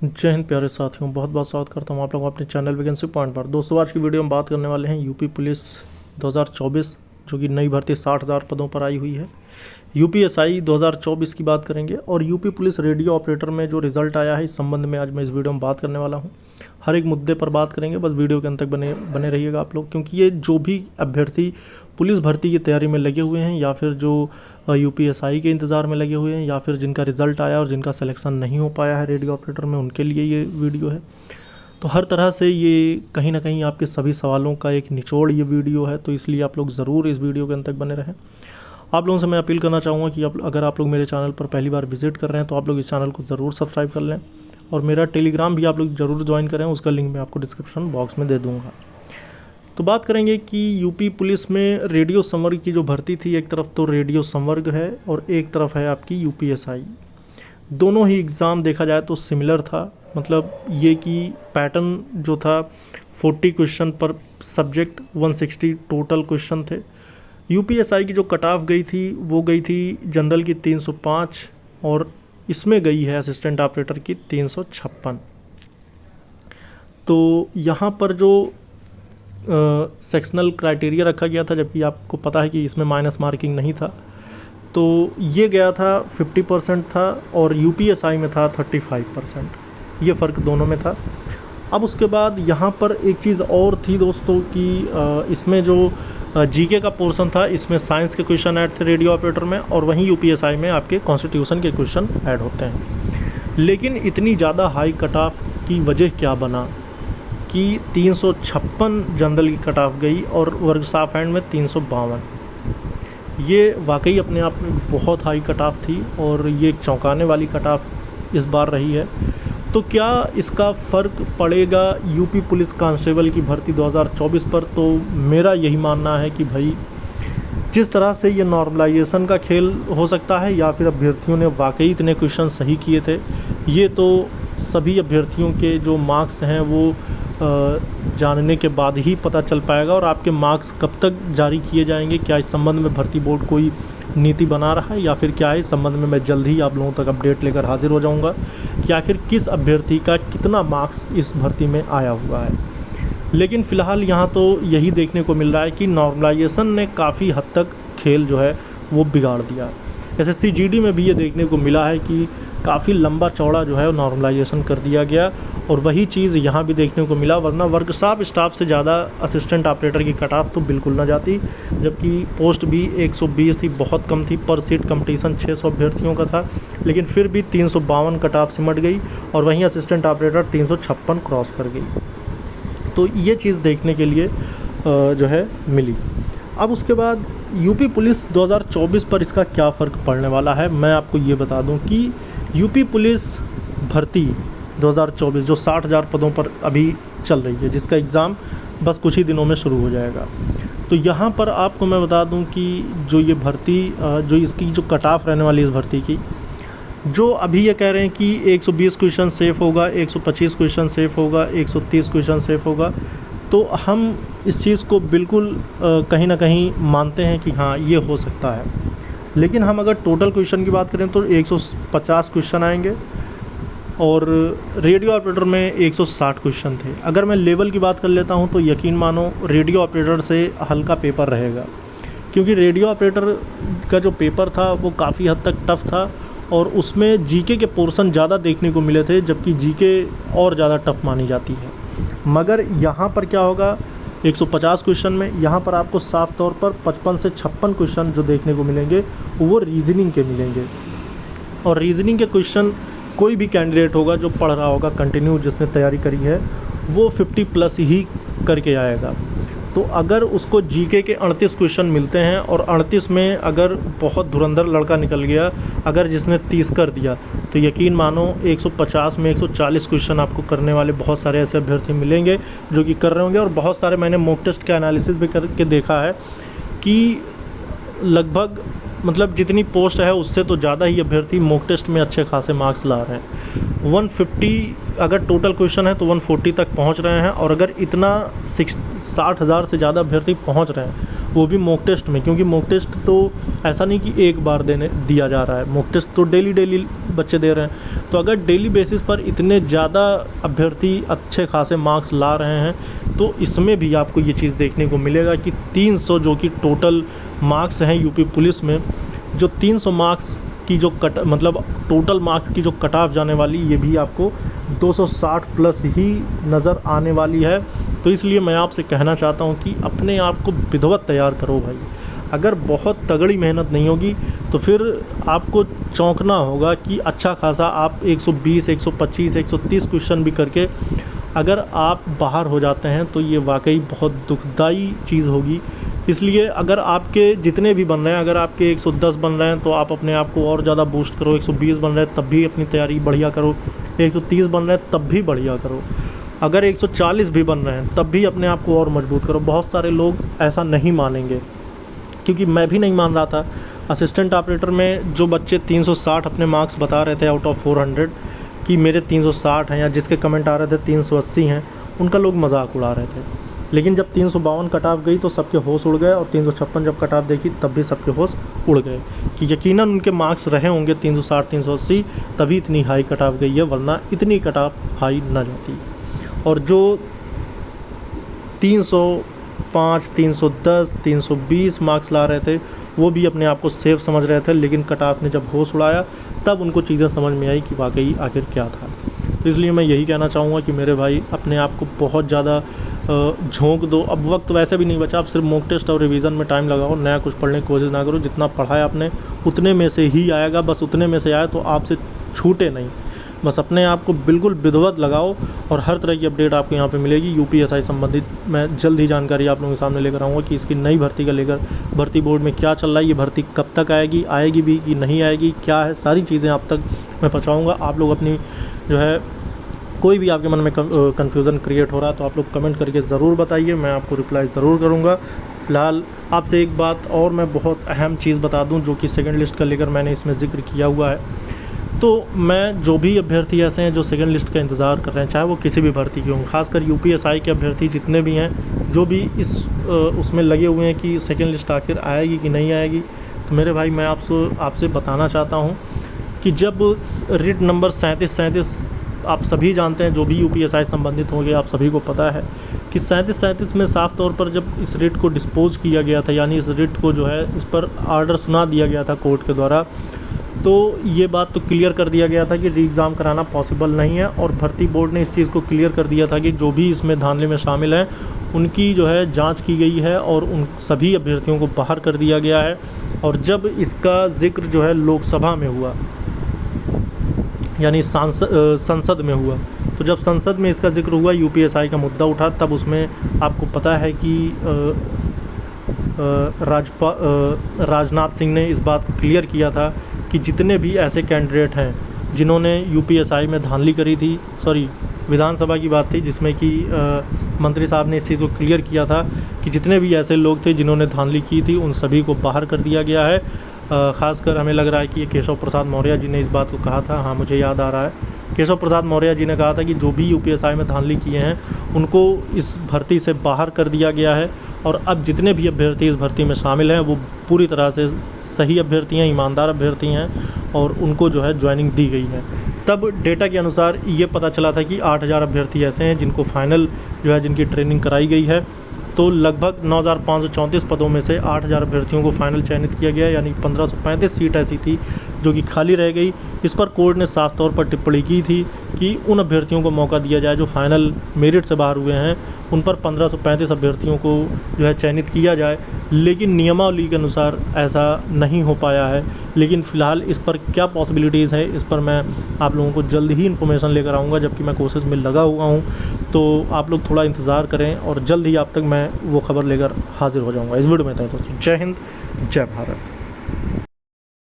जय हिंद प्यारे साथियों, बहुत बहुत स्वागत करता हूं आप लोगों को अपने चैनल वैकेंसी पॉइंट पर। दोस्तों, आज की वीडियो में बात करने वाले हैं यूपी पुलिस 2024 जो कि नई भर्ती 60,000 पदों पर आई हुई है। यूपीएसआई 2024 की बात करेंगे और यूपी पुलिस रेडियो ऑपरेटर में जो रिजल्ट आया है इस संबंध में आज मैं इस वीडियो में बात करने वाला हूँ। हर एक मुद्दे पर बात करेंगे, बस वीडियो के अंत तक बने रहिएगा आप लोग, क्योंकि ये जो भी अभ्यर्थी पुलिस भर्ती की तैयारी में लगे हुए हैं या फिर जो यूपीएसआई के इंतज़ार में लगे हुए हैं या फिर जिनका रिज़ल्ट आया और जिनका सिलेक्शन नहीं हो पाया है रेडियो ऑपरेटर में, उनके लिए ये वीडियो है। तो हर तरह से ये कहीं ना कहीं आपके सभी सवालों का एक निचोड़ ये वीडियो है, तो इसलिए आप लोग ज़रूर इस वीडियो के अंत तक बने रहें। आप लोगों से मैं अपील करना चाहूँगा कि अगर आप लोग मेरे चैनल पर पहली बार विजिट कर रहे हैं तो आप लोग इस चैनल को ज़रूर सब्सक्राइब कर लें और मेरा टेलीग्राम भी आप लोग ज़रूर ज्वाइन करें, उसका लिंक मैं आपको डिस्क्रिप्शन बॉक्स में दे दूँगा। तो बात करेंगे कि यूपी पुलिस में रेडियो संवर्ग की जो भर्ती थी, एक तरफ तो रेडियो संवर्ग है और एक तरफ है आपकी यूपीएसआई। दोनों ही एग्ज़ाम देखा जाए तो सिमिलर था, मतलब ये कि पैटर्न जो था 40 क्वेश्चन पर सब्जेक्ट, 160 टोटल क्वेश्चन थे। यूपीएसआई की जो कट ऑफ गई थी वो गई थी जनरल की 305 और इसमें गई है असिस्टेंट ऑपरेटर की 356। तो यहाँ पर जो सेक्शनल क्राइटेरिया रखा गया था, जबकि आपको पता है कि इसमें माइनस मार्किंग नहीं था, तो ये गया था 50% था और यूपीएसआई में था 35%। ये फ़र्क दोनों में था। अब उसके बाद यहाँ पर एक चीज़ और थी दोस्तों कि इसमें जो जीके का पोर्शन था, इसमें साइंस के क्वेश्चन ऐड थे रेडियो ऑपरेटर में, और वहीं यूपीएसआई में आपके कॉन्स्टिट्यूशन के क्वेश्चन ऐड होते हैं। लेकिन इतनी ज़्यादा हाई कट ऑफ की वजह क्या बना कि 356 जनरल की कट ऑफ गई और वर्ग साफ हैंड में 352। ये वाकई अपने आप में बहुत हाई कट ऑफ थी और ये एक चौंकाने वाली कट ऑफ इस बार रही है। तो क्या इसका फ़र्क पड़ेगा यूपी पुलिस कांस्टेबल की भर्ती 2024 पर? तो मेरा यही मानना है कि भाई जिस तरह से ये नॉर्मलाइजेशन का खेल हो सकता है या फिर अभ्यर्थियों ने वाकई इतने क्वेश्चन सही किए थे, ये तो सभी अभ्यर्थियों के जो मार्क्स हैं वो जानने के बाद ही पता चल पाएगा। और आपके मार्क्स कब तक जारी किए जाएंगे, क्या इस संबंध में भर्ती बोर्ड कोई नीति बना रहा है या फिर क्या है, इस संबंध में मैं जल्द ही आप लोगों तक अपडेट लेकर हाजिर हो जाऊंगा कि आखिर किस अभ्यर्थी का कितना मार्क्स इस भर्ती में आया हुआ है। लेकिन फ़िलहाल यहाँ तो यही देखने को मिल रहा है कि नॉर्मलाइजेशन ने काफ़ी हद तक खेल जो है वो बिगाड़ दिया। एसएससी जीडी में भी ये देखने को मिला है कि काफ़ी लंबा चौड़ा जो है नॉर्मलाइजेशन कर दिया गया और वही चीज़ यहाँ भी देखने को मिला। वरना वर्क स्टाफ से ज़्यादा असिस्टेंट ऑपरेटर की कट ऑफ तो बिल्कुल ना जाती, जबकि पोस्ट भी 120 थी, बहुत कम थी। पर सीट कंपटीशन 600 अभ्यर्थियों का था, लेकिन फिर भी 352 कट ऑफ सिमट गई और वहीं असिस्टेंट ऑपरेटर 356 क्रॉस कर गई। तो ये चीज़ देखने के लिए जो है मिली। अब उसके बाद यूपी पुलिस 2024 पर इसका क्या फ़र्क पड़ने वाला है, मैं आपको ये बता दूं कि यूपी पुलिस भर्ती 2024 जो 60,000 पदों पर अभी चल रही है, जिसका एग्ज़ाम बस कुछ ही दिनों में शुरू हो जाएगा। तो यहाँ पर आपको मैं बता दूं कि जो ये भर्ती जो इसकी जो कट ऑफ रहने वाली इस भर्ती की, जो अभी ये कह रहे हैं कि 120 क्वेश्चन सेफ़ होगा, 125 क्वेश्चन सेफ़ होगा, 130 क्वेश्चन सेफ़ होगा, तो हम इस चीज़ को बिल्कुल कहीं ना कहीं मानते हैं कि हाँ ये हो सकता है। लेकिन हम अगर टोटल क्वेश्चन की बात करें तो 150 क्वेश्चन आएंगे और रेडियो ऑपरेटर में 160 क्वेश्चन थे। अगर मैं लेवल की बात कर लेता हूं तो यकीन मानो रेडियो ऑपरेटर से हल्का पेपर रहेगा, क्योंकि रेडियो ऑपरेटर का जो पेपर था वो काफ़ी हद तक टफ़ था और उसमें जीके के पोर्शन ज़्यादा देखने को मिले थे, जबकि जीके और ज़्यादा टफ़ मानी जाती है। मगर यहाँ पर क्या होगा, 150 क्वेश्चन में यहाँ पर आपको साफ तौर पर 55 से 56 क्वेश्चन जो देखने को मिलेंगे वो रीजनिंग के मिलेंगे। और रीजनिंग के क्वेश्चन कोई भी कैंडिडेट होगा जो पढ़ रहा होगा कंटिन्यू, जिसने तैयारी करी है, वो 50+ ही करके आएगा। तो अगर उसको जीके के 38 क्वेश्चन मिलते हैं और 38 में अगर बहुत धुरंधर लड़का निकल गया, अगर जिसने 30 कर दिया, तो यकीन मानो 150 में 140 क्वेश्चन आपको करने वाले बहुत सारे ऐसे अभ्यर्थी मिलेंगे जो कि कर रहे होंगे। और बहुत सारे मैंने मॉक टेस्ट के एनालिसिस भी करके देखा है कि लगभग मतलब जितनी पोस्ट है उससे तो ज़्यादा ही अभ्यर्थी मॉक टेस्ट में अच्छे खासे मार्क्स ला रहे हैं। 150 अगर टोटल क्वेश्चन है तो 140 तक पहुंच रहे हैं। और अगर इतना 60,000 से ज़्यादा अभ्यर्थी पहुंच रहे हैं वो भी मॉक टेस्ट में, क्योंकि मॉक टेस्ट तो ऐसा नहीं कि एक बार दिया जा रहा है, मॉक टेस्ट तो डेली बच्चे दे रहे हैं। तो अगर डेली बेसिस पर इतने ज़्यादा अभ्यर्थी अच्छे खासे मार्क्स ला रहे हैं, तो इसमें भी आपको ये चीज़ देखने को मिलेगा कि 300 जो कि टोटल मार्क्स हैं यूपी पुलिस में, जो 300 मार्क्स की जो टोटल मार्क्स की जो कट ऑफ जाने वाली, ये भी आपको 260 प्लस ही नज़र आने वाली है। तो इसलिए मैं आपसे कहना चाहता हूँ कि अपने आप को विधिवत तैयार करो भाई। अगर बहुत तगड़ी मेहनत नहीं होगी तो फिर आपको चौंकना होगा कि अच्छा खासा आप 120, 125, 130 क्वेश्चन भी करके अगर आप बाहर हो जाते हैं तो ये वाकई बहुत दुखदाई चीज़ होगी। इसलिए अगर आपके जितने भी बन रहे हैं, अगर आपके 110 बन रहे हैं तो आप अपने आप को और ज़्यादा बूस्ट करो, 120 बन रहे हैं तब भी अपनी तैयारी बढ़िया करो, 130 बन रहे हैं तब भी बढ़िया करो, अगर 140 भी बन रहे हैं तब भी अपने आप को और मजबूत करो। बहुत सारे लोग ऐसा नहीं मानेंगे, क्योंकि मैं भी नहीं मान रहा था। असिस्टेंट ऑपरेटर में जो बच्चे 360 अपने मार्क्स बता रहे थे आउट ऑफ 400 कि मेरे 360 हैं, या जिसके कमेंट आ रहे थे 380 हैं, उनका लोग मजाक उड़ा रहे थे। लेकिन जब 352 कट ऑफ गई तो सबके होश उड़ गए, और 356 जब कट ऑफ देखी तब भी सबके होश उड़ गए कि यकीनन उनके मार्क्स रहे होंगे 360, 380, तभी इतनी हाई कट ऑफ गई है, वरना इतनी कट ऑफ हाई ना जाती। और जो 305, 310, 320 मार्क्स ला रहे थे, वो भी अपने आप को सेफ समझ रहे थे, लेकिन कट ऑफ ने जब होश उड़ाया तब उनको चीज़ें समझ में आई कि वाकई आखिर क्या था। तो इसलिए मैं यही कहना चाहूँगा कि मेरे भाई अपने आप को बहुत ज़्यादा झोंक दो। अब वक्त वैसे भी नहीं बचा, आप सिर्फ मॉक टेस्ट और रिवीजन में टाइम लगाओ, नया कुछ पढ़ने की कोशिश ना करो। जितना पढ़ा है आपने उतने में से ही आएगा, बस उतने में से आए तो आपसे छूटे नहीं। बस अपने आप को बिल्कुल विधिवत लगाओ, और हर तरह की अपडेट आपको यहाँ पे मिलेगी। यूपीएसआई संबंधित मैं जल्द ही जानकारी आप लोगों के सामने लेकर आऊँगा कि इसकी नई भर्ती का लेकर भर्ती बोर्ड में क्या चल रहा है, ये भर्ती कब तक आएगी भी कि नहीं आएगी, क्या है, सारी चीज़ें आप तक मैं पहुँचाऊँगा। आप लोग अपनी जो है कोई भी आपके मन में कन्फ्यूज़न क्रिएट हो रहा है तो आप लोग कमेंट करके ज़रूर बताइए, मैं आपको रिप्लाई ज़रूर करूँगा। फ़िलहाल आपसे एक बात और मैं बहुत अहम चीज़ बता दूं, जो कि सेकंड लिस्ट का लेकर मैंने इसमें ज़िक्र किया हुआ है। तो मैं जो भी अभ्यर्थी ऐसे हैं जो सेकंड लिस्ट का इंतज़ार कर रहे हैं, चाहे वो किसी भी भर्ती के हों, खासकर यूपीएसआई के अभ्यर्थी जितने भी हैं, जो भी इस उसमें लगे हुए हैं कि सेकंड लिस्ट आखिर आएगी कि नहीं आएगी, तो मेरे भाई मैं आपसे बताना चाहता हूँ कि जब रिट नंबर 37 आप सभी जानते हैं, जो भी यूपीएसआई संबंधित होंगे आप सभी को पता है कि 37 में साफ़ तौर पर जब इस रिट को डिस्पोज किया गया था, यानी इस रिट को जो है इस पर आर्डर सुना दिया गया था कोर्ट के द्वारा, तो ये बात तो क्लियर कर दिया गया था कि री एग्ज़ाम कराना पॉसिबल नहीं है। और भर्ती बोर्ड ने इस चीज़ को क्लियर कर दिया था कि जो भी इसमें धांधले में शामिल हैं उनकी जो है जांच की गई है और उन सभी अभ्यर्थियों को बाहर कर दिया गया है। और जब इसका ज़िक्र जो है लोकसभा में हुआ, यानी संसद में हुआ, तो जब संसद में इसका ज़िक्र हुआ, यूपीएसआई का मुद्दा उठा, तब उसमें आपको पता है कि राजनाथ सिंह ने इस बात को क्लियर किया था कि जितने भी ऐसे कैंडिडेट हैं जिन्होंने यूपीएसआई में धांधली करी थी, विधानसभा की बात थी जिसमें कि मंत्री साहब ने इस चीज़ को क्लियर किया था कि जितने भी ऐसे लोग थे जिन्होंने धांधली की थी उन सभी को बाहर कर दिया गया है। ख़ासकर हमें लग रहा है कि ये केशव प्रसाद मौर्य जी ने इस बात को कहा था। हाँ, मुझे याद आ रहा है, केशव प्रसाद मौर्य जी ने कहा था कि जो भी यूपीएसआई में धांधली किए हैं उनको इस भर्ती से बाहर कर दिया गया है, और अब जितने भी अभ्यर्थी इस भर्ती में शामिल हैं वो पूरी तरह से सही अभ्यर्थी हैं, ईमानदार अभ्यर्थी हैं, और उनको जो है ज्वाइनिंग दी गई है। तब डेटा के अनुसार ये पता चला था कि 8000 अभ्यर्थी ऐसे हैं जिनको फाइनल जो है जिनकी ट्रेनिंग कराई गई है। तो लगभग 9534 पदों में से 8000 अभ्यर्थियों को फाइनल चयनित किया गया, यानी 1535 सीट ऐसी थी जो कि खाली रह गई। इस पर कोर्ट ने साफ तौर पर टिप्पणी की थी कि उन अभ्यर्थियों को मौका दिया जाए जो फाइनल मेरिट से बाहर हुए हैं, उन पर 1535 अभ्यर्थियों को जो है चयनित किया जाए। लेकिन नियमावली के अनुसार ऐसा नहीं हो पाया है। लेकिन फ़िलहाल इस पर क्या पॉसिबिलिटीज़ है, इस पर मैं आप लोगों को जल्द ही इन्फॉर्मेशन लेकर आऊँगा, जबकि मैं कोशिश में लगा हुआ हूँ। तो आप लोग थोड़ा इंतज़ार करें और जल्द ही आप तक मैं वो खबर लेकर हाज़िर हो जाऊँगा। इस वीडियो में था दोस्तों। जय हिंद, जय भारत।